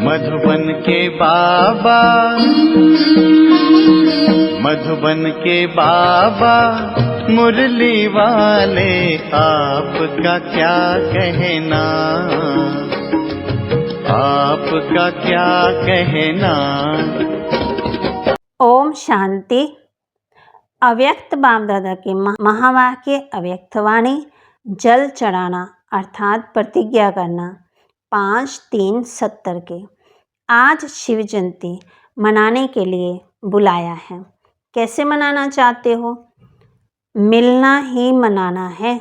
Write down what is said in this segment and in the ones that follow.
मधुबन के बाबा, मधुबन के बाबा मुरली वाले, आपका क्या कहना, आपका क्या कहना। ओम शांति। अव्यक्त बाप दादा के महावाक्य अव्यक्तवाणी। जल चढ़ाना अर्थात प्रतिज्ञा करना। 5/3/70 के आज शिव जयंती मनाने के लिए बुलाया है। कैसे मनाना चाहते हो? मिलना ही मनाना है।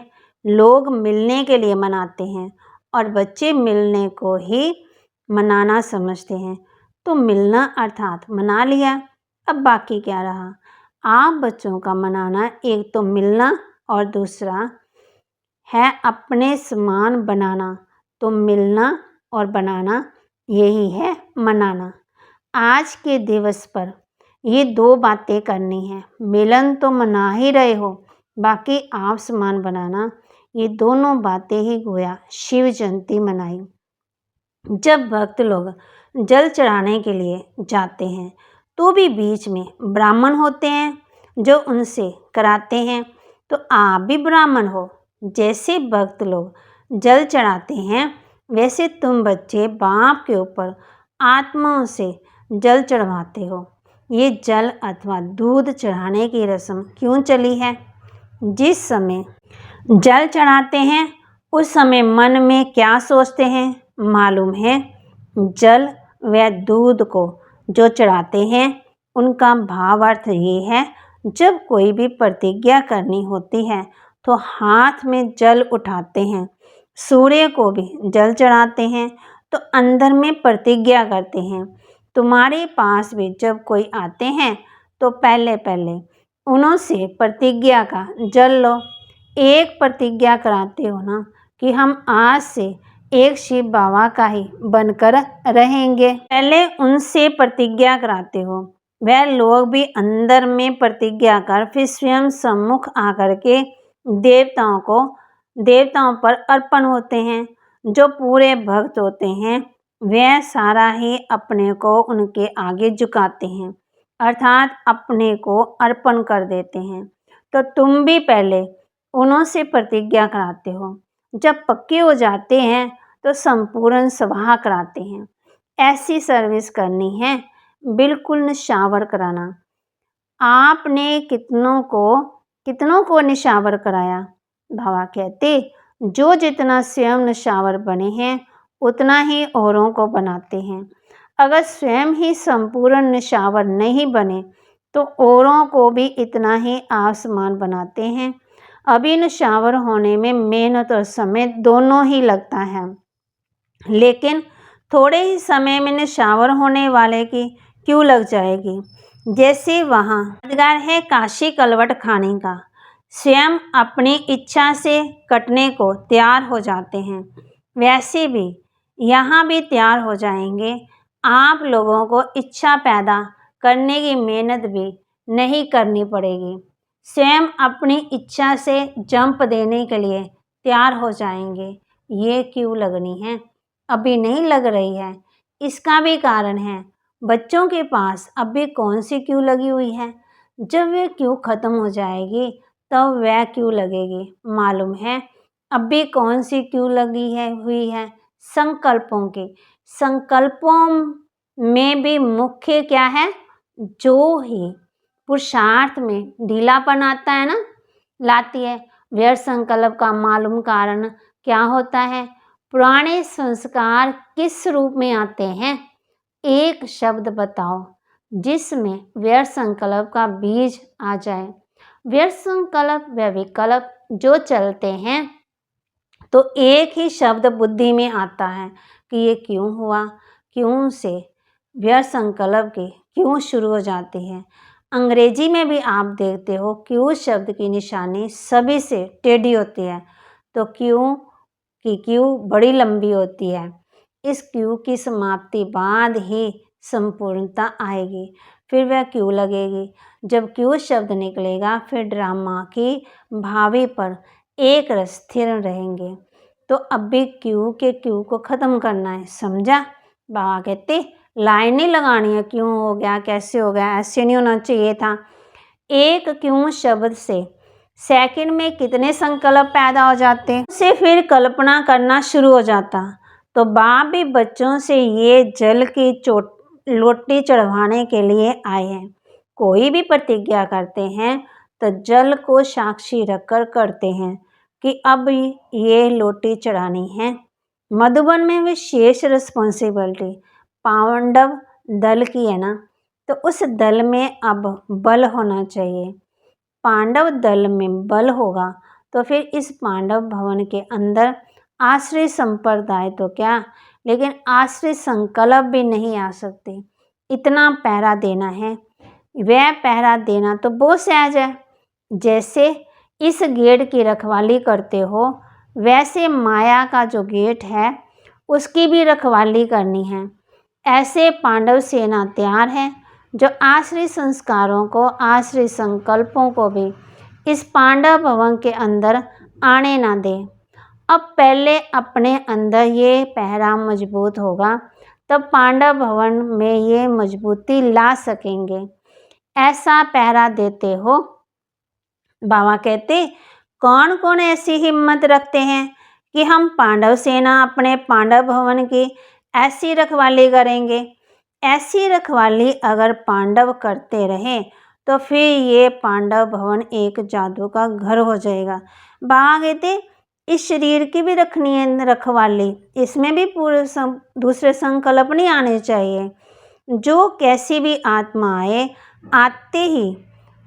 लोग मिलने के लिए मनाते हैं और बच्चे मिलने को ही मनाना समझते हैं। तो मिलना अर्थात मना लिया, अब बाकी क्या रहा? आप बच्चों का मनाना एक तो मिलना और दूसरा है अपने समान बनाना। तो मिलना और बनाना यही है मनाना। आज के दिवस पर ये 2 बातें करनी है। मिलन तो मना ही रहे हो, बाकी आप समान बनाना, ये दोनों बातें ही गोया शिव जयंती मनाई। जब भक्त लोग जल चढ़ाने के लिए जाते हैं तो भी बीच में ब्राह्मण होते हैं जो उनसे कराते हैं। तो आप भी ब्राह्मण हो। जैसे भक्त लोग जल चढ़ाते हैं वैसे तुम बच्चे बाप के ऊपर आत्माओं से जल चढ़वाते हो। ये जल अथवा दूध चढ़ाने की रस्म क्यों चली है? जिस समय जल चढ़ाते हैं उस समय मन में क्या सोचते हैं मालूम है? जल व दूध को जो चढ़ाते हैं उनका भावार्थ ये है, जब कोई भी प्रतिज्ञा करनी होती है तो हाथ में जल उठाते हैं। सूर्य को भी जल चढ़ाते हैं तो अंदर में प्रतिज्ञा करते हैं। तुम्हारे पास भी जब कोई आते हैं तो पहले पहले उनसे प्रतिज्ञा का जल लो। एक प्रतिज्ञा कराते हो ना कि हम आज से एक शिव बाबा का ही बनकर रहेंगे। पहले उनसे प्रतिज्ञा कराते हो। वह लोग भी अंदर में प्रतिज्ञा कर फिर स्वयं सम्मुख आकर के देवताओं पर अर्पण होते हैं। जो पूरे भक्त होते हैं वह सारा ही अपने को उनके आगे झुकाते हैं, अर्थात अपने को अर्पण कर देते हैं। तो तुम भी पहले उनसे प्रतिज्ञा कराते हो। जब पक्के हो जाते हैं तो संपूर्ण सभा कराते हैं। ऐसी सर्विस करनी है, बिल्कुल निशावर कराना। आपने कितनों को निशावर कराया? बाबा कहते जो जितना स्वयं निशावर बने हैं उतना ही औरों को बनाते हैं। अगर स्वयं ही संपूर्ण निशावर नहीं बने तो औरों को भी इतना ही आसमान बनाते हैं। अभी निशावर होने में मेहनत और समय दोनों ही लगता है, लेकिन थोड़े ही समय में निशावर होने वाले की क्यों लग जाएगी? जैसे वहाँ यादगार है काशी कलवट खाने का, स्वयं अपनी इच्छा से कटने को तैयार हो जाते हैं, वैसे भी यहाँ भी तैयार हो जाएंगे। आप लोगों को इच्छा पैदा करने की मेहनत भी नहीं करनी पड़ेगी। स्वयं अपनी इच्छा से जंप देने के लिए तैयार हो जाएंगे। ये क्यों लगनी है? अभी नहीं लग रही है। इसका भी कारण है, बच्चों के पास अभी कौन सी क्यों लगी हुई है? जब वे क्यों खत्म हो जाएगी तब वह क्यों लगेगी मालूम है? अभी कौन सी क्यों हुई है? संकल्पों की। संकल्पों में भी मुख्य क्या है? जो ही पुरुषार्थ में ढीलापन आता है ना, लाती है। व्यर्थ संकल्प का मालूम कारण क्या होता है? पुराने संस्कार किस रूप में आते हैं? एक शब्द बताओ जिसमें व्यर्थ संकल्प का बीज आ जाए। व्यर्थ संकल्प व विकल्प जो चलते हैं तो एक ही शब्द बुद्धि में आता है कि ये क्यों हुआ, क्यों से व्यर्थ संकल्प के क्यों शुरू हो जाते हैं। अंग्रेजी में भी आप देखते हो क्यों शब्द की निशानी सभी से टेढ़ी होती है, तो क्यों की क्यों बड़ी लंबी होती है। इस क्यों की समाप्ति बाद ही संपूर्णता आएगी। फिर वह क्यों लगेगी। जब क्यों शब्द निकलेगा फिर ड्रामा की भावी पर एक रस स्थिर रहेंगे। तो अब भी क्यों के क्यों को ख़त्म करना है, समझा? बाबा कहते लाइन नहीं लगानी है, क्यों हो गया, कैसे हो गया, ऐसे नहीं होना चाहिए था। एक क्यों शब्द से सेकंड में कितने संकल्प पैदा हो जाते, से फिर कल्पना करना शुरू हो जाता। तो बाप भी बच्चों से ये जल की लोटी चढ़वाने के लिए आए हैं। कोई भी प्रतिज्ञा करते हैं तो जल को साक्षी रखकर करते हैं कि अब ये लोटी चढ़ानी है। मधुबन में विशेष रिस्पॉन्सिबिलिटी पांडव दल की है ना, तो उस दल में अब बल होना चाहिए। पांडव दल में बल होगा तो फिर इस पांडव भवन के अंदर आश्रय संप्रदाय तो क्या, लेकिन आश्रय संकल्प भी नहीं आ सकते। इतना पहरा देना है, वह पहरा देना तो बहुत सहज है। जैसे इस गेट की रखवाली करते हो, वैसे माया का जो गेट है उसकी भी रखवाली करनी है। ऐसे पांडव सेना तैयार है जो आश्रय संस्कारों को, आश्रय संकल्पों को भी इस पांडव भवन के अंदर आने ना दे। अब पहले अपने अंदर ये पहरा मजबूत होगा, तब पांडव भवन में ये मजबूती ला सकेंगे। ऐसा पहरा देते हो। बाबा कहते कौन कौन ऐसी हिम्मत रखते हैं कि हम पांडव सेना अपने पांडव भवन की ऐसी रखवाली करेंगे। ऐसी रखवाली अगर पांडव करते रहे तो फिर ये पांडव भवन एक जादू का घर हो जाएगा। बाबा कहते इस शरीर की भी रखनी है रखवाली, इसमें भी पूरे दूसरे संकल्प नहीं आने चाहिए। जो कैसी भी आत्मा आए, आते ही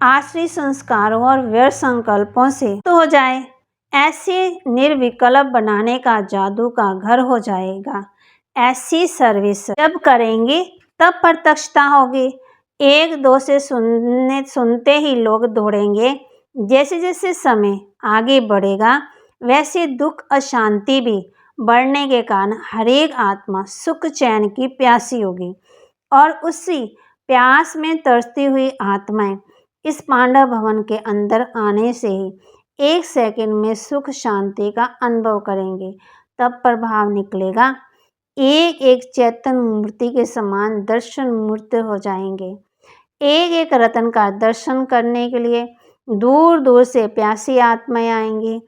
आश्रय संस्कारों और व्यर्थ संकल्पों से तो हो जाए। ऐसे निर्विकल्प बनाने का जादू का घर हो जाएगा। ऐसी सर्विस जब करेंगे तब प्रत्यक्षता होगी। एक दो से सुनते ही लोग दौड़ेंगे। जैसे जैसे समय आगे बढ़ेगा वैसे दुख अशांति भी बढ़ने के कारण हर एक आत्मा सुख चैन की प्यासी होगी, और उसी प्यास में तरसती हुई आत्माएं इस पांडव भवन के अंदर आने से ही एक सेकंड में सुख शांति का अनुभव करेंगे। तब प्रभाव निकलेगा। एक एक चैतन्य मूर्ति के समान दर्शन मूर्ति हो जाएंगे। एक एक रत्न का दर्शन करने के लिए दूर दूर से प्यासी आत्माएं आएंगी।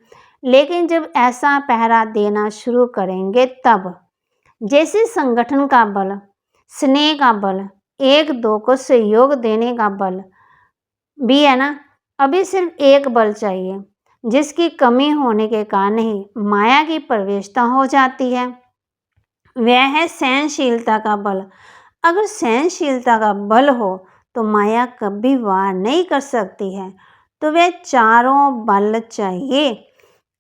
लेकिन जब ऐसा पहरा देना शुरू करेंगे तब जैसे संगठन का बल, स्नेह का बल, एक दो को सहयोग देने का बल भी है ना, अभी सिर्फ एक बल चाहिए जिसकी कमी होने के कारण ही माया की प्रवेशता हो जाती है। वह है सहनशीलता का बल। अगर सहनशीलता का बल हो तो माया कभी वार नहीं कर सकती है। तो वह चारों बल चाहिए।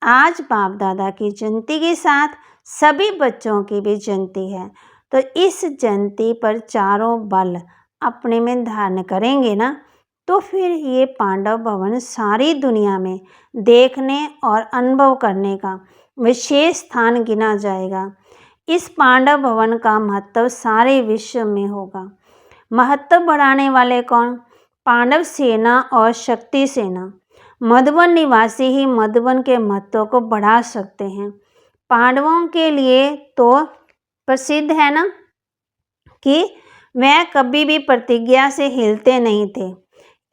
आज बाप दादा की जयंती के साथ सभी बच्चों की भी जयंती है, तो इस जयंती पर चारों बल अपने में धारण करेंगे ना, तो फिर ये पांडव भवन सारी दुनिया में देखने और अनुभव करने का विशेष स्थान गिना जाएगा। इस पांडव भवन का महत्व सारे विश्व में होगा। महत्व बढ़ाने वाले कौन? पांडव सेना और शक्ति सेना। मधुबन निवासी ही मधुबन के महत्व को बढ़ा सकते हैं। पांडवों के लिए तो प्रसिद्ध है ना कि वह कभी भी प्रतिज्ञा से हिलते नहीं थे।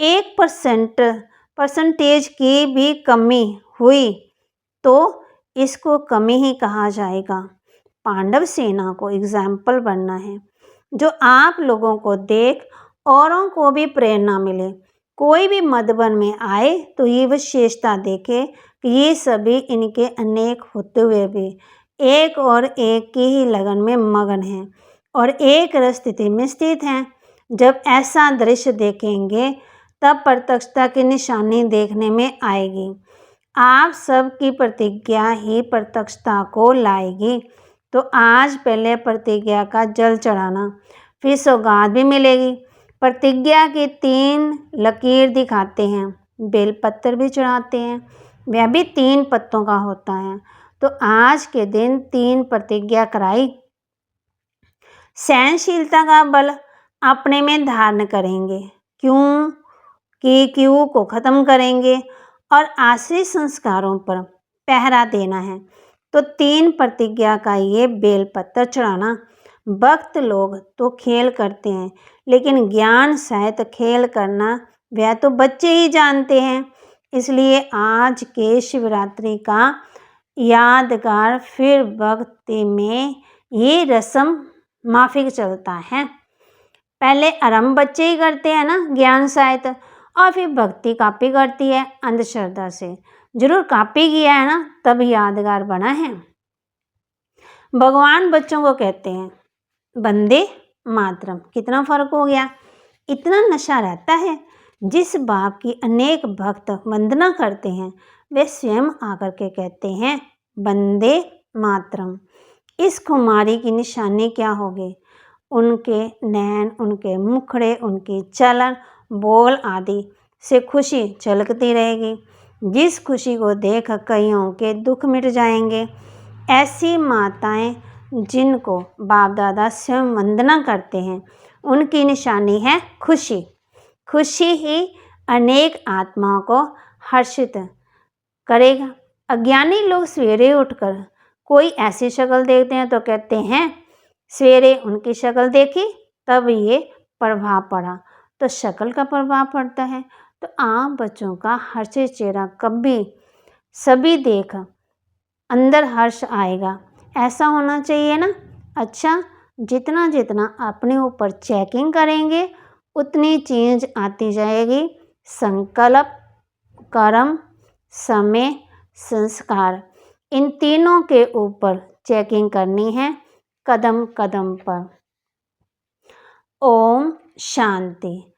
1% की भी कमी हुई तो इसको कमी ही कहा जाएगा। पांडव सेना को एग्जाम्पल बनना है, जो आप लोगों को देख औरों को भी प्रेरणा मिले। कोई भी मधुबन में आए तो ये विशेषता देखे कि ये सभी इनके अनेक होते हुए भी एक और एक की ही लगन में मगन हैं और एक स्थिति में स्थित हैं। जब ऐसा दृश्य देखेंगे तब प्रत्यक्षता की निशानी देखने में आएगी। आप सबकी प्रतिज्ञा ही प्रत्यक्षता को लाएगी। तो आज पहले प्रतिज्ञा का जल चढ़ाना, फिर सौगात भी मिलेगी। प्रतिज्ञा की 3 लकीर दिखाते हैं, बेलपत्र भी चढ़ाते हैं, वह भी 3 पत्तों का होता है। तो आज के दिन 3 प्रतिज्ञा कराई। सहनशीलता का बल अपने में धारण करेंगे, क्यों को खत्म करेंगे और आश्रय संस्कारों पर पहरा देना है। तो 3 प्रतिज्ञा का ये बेलपत्र चढ़ाना। भक्त लोग तो खेल करते हैं, लेकिन ज्ञान सहित खेल करना वह तो बच्चे ही जानते हैं। इसलिए आज के शिवरात्रि का यादगार फिर भक्ति में ये रस्म माफिक चलता है। पहले आरंभ बच्चे ही करते हैं ना ज्ञान सहित, और फिर भक्ति कापी करती है अंधश्रद्धा से। जरूर कापी किया है ना, तब यादगार बना है। भगवान बच्चों को कहते हैं वंदे मातरम। कितना फर्क हो गया। इतना नशा रहता है। जिस बाप की अनेक भक्त वंदना करते हैं, वे स्वयं आकर के कहते हैं वंदे मातरम। इस कुमारी की निशानी क्या होगी? उनके नैन, उनके मुखड़े, उनकी चलन बोल आदि से खुशी झलकती रहेगी, जिस खुशी को देख कईयों के दुख मिट जाएंगे। ऐसी माताएं जिनको बाप दादा स्वयं वंदना करते हैं, उनकी निशानी है खुशी। खुशी ही अनेक आत्माओं को हर्षित करेगा। अज्ञानी लोग सवेरे उठकर कोई ऐसी शक्ल देखते हैं तो कहते हैं सवेरे उनकी शक्ल देखी तब ये प्रभाव पड़ा। तो शक्ल का प्रभाव पड़ता है। तो आप बच्चों का हर्षित चेहरा कभी सभी देख अंदर हर्ष आएगा, ऐसा होना चाहिए ना। अच्छा, जितना जितना अपने ऊपर चेकिंग करेंगे उतनी चीज आती जाएगी। संकल्प, कर्म, समय, संस्कार, इन तीनों के ऊपर चेकिंग करनी है कदम कदम पर। ओम शांति।